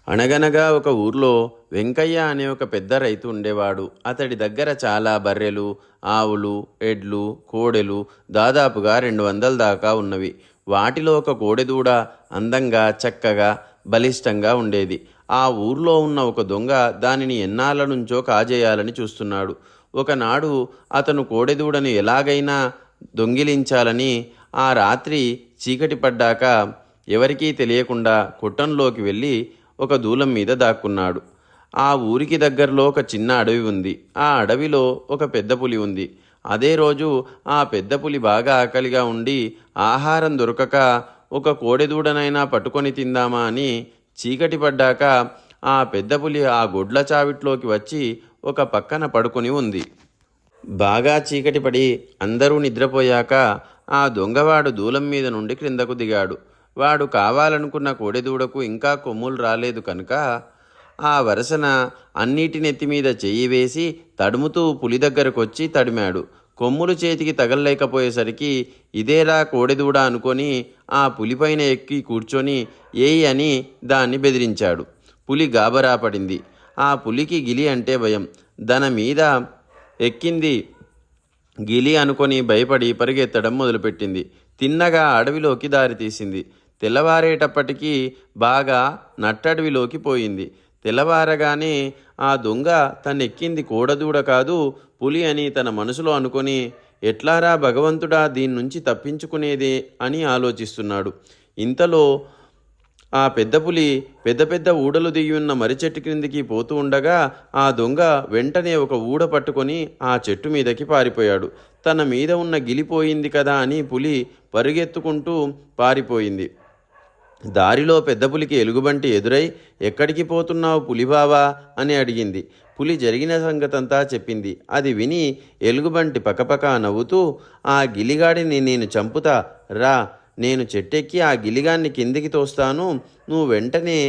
అనగనగా ఒక ఊర్లో వెంకయ్య అనే ఒక పెద్ద రైతు ఉండేవాడు. అతడి దగ్గర చాలా బర్రెలు, ఆవులు, ఎడ్లు, కోడెలు దాదాపుగా 200 దాకా ఉన్నవి. వాటిలో ఒక కోడెదూడ అందంగా, చక్కగా, బలిష్టంగా ఉండేది. ఆ ఊర్లో ఉన్న ఒక దొంగ దానిని ఎన్నాళ్ళ నుంచో కాజేయాలని చూస్తున్నాడు. ఒకనాడు అతను కోడెదూడను ఎలాగైనా దొంగిలించాలని ఆ రాత్రి చీకటి పడ్డాక ఎవరికీ తెలియకుండా కొట్టంలోకి వెళ్ళి ఒక దూలం మీద దాక్కున్నాడు. ఆ ఊరికి దగ్గరలో ఒక చిన్న అడవి ఉంది. ఆ అడవిలో ఒక పెద్ద పులి ఉంది. అదే రోజు ఆ పెద్ద పులి బాగా ఆకలిగా ఉండి ఆహారం దొరకక ఒక కోడెదూడనైనా పట్టుకొని తిందామా అని చీకటి పడ్డాక ఆ పెద్ద పులి ఆ గొడ్ల చావిట్లోకి వచ్చి ఒక పక్కన పడుకొని ఉంది. బాగా చీకటి పడి అందరూ నిద్రపోయాక ఆ దొంగవాడు దూలం మీద నుండి క్రిందకు దిగాడు. వాడు కావాలనుకున్న కోడెదూడకు ఇంకా కొమ్ములు రాలేదు కనుక ఆ వరసన అన్నిటి నెత్తి మీద చెయ్యి వేసి తడుముతూ పులి దగ్గరకొచ్చి తడిమాడు. కొమ్ములు చేతికి తగలలేకపోయేసరికి ఇదేరా కోడెదూడ అనుకొని ఆ పులిపైన ఎక్కి కూర్చొని ఏయ్ అని దాన్ని బెదిరించాడు. పులి గాబరా పడింది. ఆ పులికి గిలి అంటే భయం. దాని మీద ఎక్కింది గిలి అనుకొని భయపడి పరిగెత్తడం మొదలుపెట్టింది. తిన్నగా అడవిలోకి దారితీసింది. తెల్లవారేటప్పటికీ బాగా నట్టడవిలోకి పోయింది. తెల్లవారగానే ఆ దొంగ తనెక్కింది కోడదూడ కాదు పులి అని తన మనసులో అనుకొని ఎట్లారా భగవంతుడా దీన్నుంచి తప్పించుకునేదే అని ఆలోచిస్తున్నాడు. ఇంతలో ఆ పెద్ద పులి పెద్ద పెద్ద ఊడలు దిగి ఉన్న మర్రి చెట్టు క్రిందికి పోతూ ఉండగా ఆ దొంగ వెంటనే ఒక ఊడ పట్టుకొని ఆ చెట్టు మీదకి పారిపోయాడు. తన మీద ఉన్న గిలిపోయింది కదా అని పులి పరుగెత్తుకుంటూ పారిపోయింది. దారిలో పెద్ద పులికి ఎలుగుబంటి ఎదురై ఎక్కడికి పోతున్నావు పులిబావా అని అడిగింది. పులి జరిగిన సంగతంతా చెప్పింది. అది విని ఎలుగుబంటి పకపక నవ్వుతూ ఆ గిలిగాడిని నేను చంపుతా రా, నేను చెట్టెక్కి ఆ గిలిగాన్ని కిందికి తోస్తాను, నువ్వు వెంటనే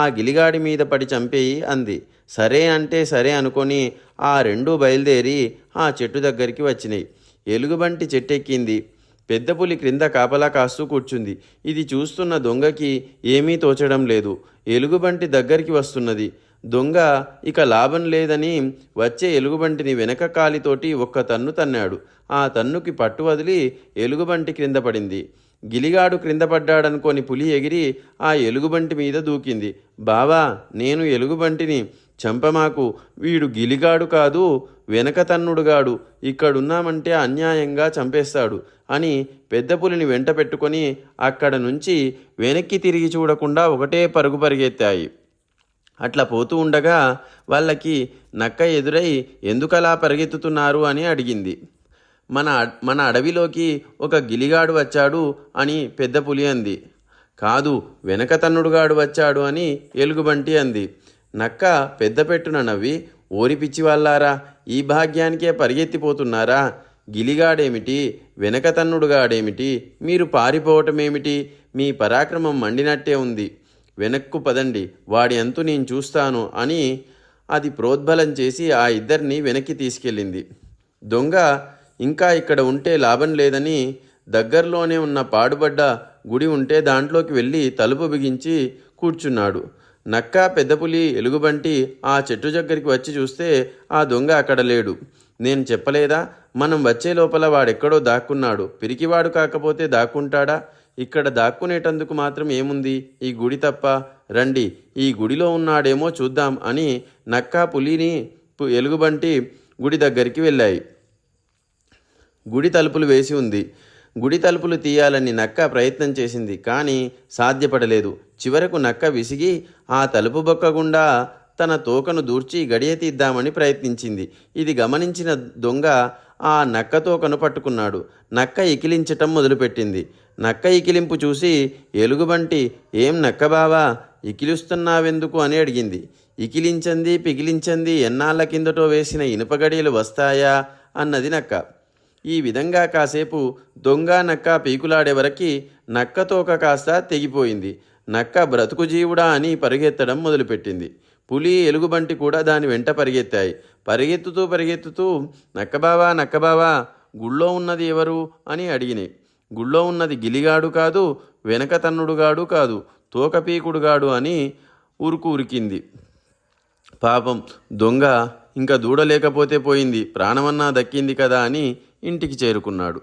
ఆ గిలిగాడి మీద పడి చంపేయి అంది. సరే అంటే సరే అనుకొని ఆ రెండూ బయలుదేరి ఆ చెట్టు దగ్గరికి వచ్చినాయి. ఎలుగుబంటి చెట్టెక్కింది. పెద్ద పులి క్రింద కాపలా కాస్తూ కూర్చుంది. ఇది చూస్తున్న దొంగకి ఏమీ తోచడం లేదు. ఎలుగుబంటి దగ్గరికి వస్తున్నది. దొంగ ఇక లాభం లేదని వచ్చే ఎలుగుబంటిని వెనక కాలితోటి ఒక్క తన్ను తన్నాడు. ఆ తన్నుకి పట్టు వదిలి ఎలుగుబంటి క్రింద పడింది. గిలిగాడు క్రింద పడ్డాడనుకొని పులి ఎగిరి ఆ ఎలుగుబంటి మీద దూకింది. బావా, నేను ఎలుగుబంటిని చంపమాకు, వీడు గిలిగాడు కాదు వెనక తన్నుడుగాడు, ఇక్కడున్నామంటే అన్యాయంగా చంపేస్తాడు అని పెద్ద పులిని వెంట పెట్టుకొని అక్కడ నుంచి వెనక్కి తిరిగి చూడకుండా ఒకటే పరుగు పరిగెత్తాయి. అట్లా పోతూ ఉండగా వాళ్ళకి నక్క ఎదురై ఎందుకలా పరిగెత్తుతున్నారు అని అడిగింది. మన అడవిలోకి ఒక గిలిగాడు వచ్చాడు అని పెద్ద పులి అంది. కాదు, వెనక తన్నుడుగాడు వచ్చాడు అని ఎలుగుబంటి అంది. నక్క పెద్ద పెట్టున నవ్వి ఓరి పిచ్చి వాళ్ళారా, ఈ భాగ్యానికే పరిగెత్తిపోతున్నారా? గిలిగాడేమిటి, వెనక తన్నుడుగాడేమిటి, మీరు పారిపోవటమేమిటి? మీ పరాక్రమం మండినట్టే ఉంది. వెనక్కు పదండి, వాడి అంతు నేను చూస్తాను అని అది ప్రోద్బలం చేసి ఆ ఇద్దరిని వెనక్కి తీసుకెళ్ళింది. దొంగ ఇంకా ఇక్కడ ఉంటే లాభం లేదని దగ్గరలోనే ఉన్న పాడుబడ్డ గుడి ఉంటే దాంట్లోకి వెళ్ళి తలుపు బిగించి కూర్చున్నాడు. నక్క, పెద్దపులి, ఎలుగుబంటి ఆ చెట్టు దగ్గరికి వచ్చి చూస్తే ఆ దొంగ అక్కడ లేడు. నేను చెప్పలేదా, మనం వచ్చే లోపల వాడెక్కడో దాక్కున్నాడు. పిరికివాడు కాకపోతే దాక్కుంటాడా? ఇక్కడ దాక్కునేటందుకు మాత్రం ఏముంది ఈ గుడి తప్ప, రండి ఈ గుడిలో ఉన్నాడేమో చూద్దాం అని నక్క, పులిని, ఎలుగుబంటి గుడి దగ్గరికి వెళ్ళాయి. గుడి తలుపులు వేసి ఉంది. గుడి తలుపులు తీయాలని నక్క ప్రయత్నం చేసింది, కానీ సాధ్యపడలేదు. చివరకు నక్క విసిగి ఆ తలుపు బొక్క గుండా తన తోకను దూర్చి గడియ తీద్దామని ప్రయత్నించింది. ఇది గమనించిన దొంగ ఆ నక్క తోకను పట్టుకున్నాడు. నక్క ఇకిలించటం మొదలుపెట్టింది. నక్క ఇకిలింపు చూసి ఎలుగుబంటి ఏం నక్కబావా, ఇకిలిస్తున్నావెందుకు అని అడిగింది. ఇకిలించంది పిగిలించంది ఎన్నాళ్ళ కిందటో వేసిన ఇనుప గడియలు వస్తాయా అన్నది నక్క. ఈ విధంగా కాసేపు దొంగ నక్క పీకులాడే వరకు నక్క తోక కాస్త తెగిపోయింది. నక్క బ్రతుకు జీవుడా అని పరిగెత్తడం మొదలుపెట్టింది. పులి, ఎలుగుబంటి కూడా దాని వెంట పరిగెత్తాయి. పరిగెత్తుతూ నక్కబావా నక్కబావా, గుళ్ళో ఉన్నది ఎవరు అని అడిగినాయి. గుళ్ళో ఉన్నది గిలిగాడు కాదు, వెనక తన్నుడుగాడు కాదు, తోకపీకుడుగాడు అని ఉరుకు ఉరికింది. పాపం దొంగ ఇంకా దూడలేకపోతే పోయింది, ప్రాణమన్నా దక్కింది కదా అని ఇంటికి చేరుకున్నాడు.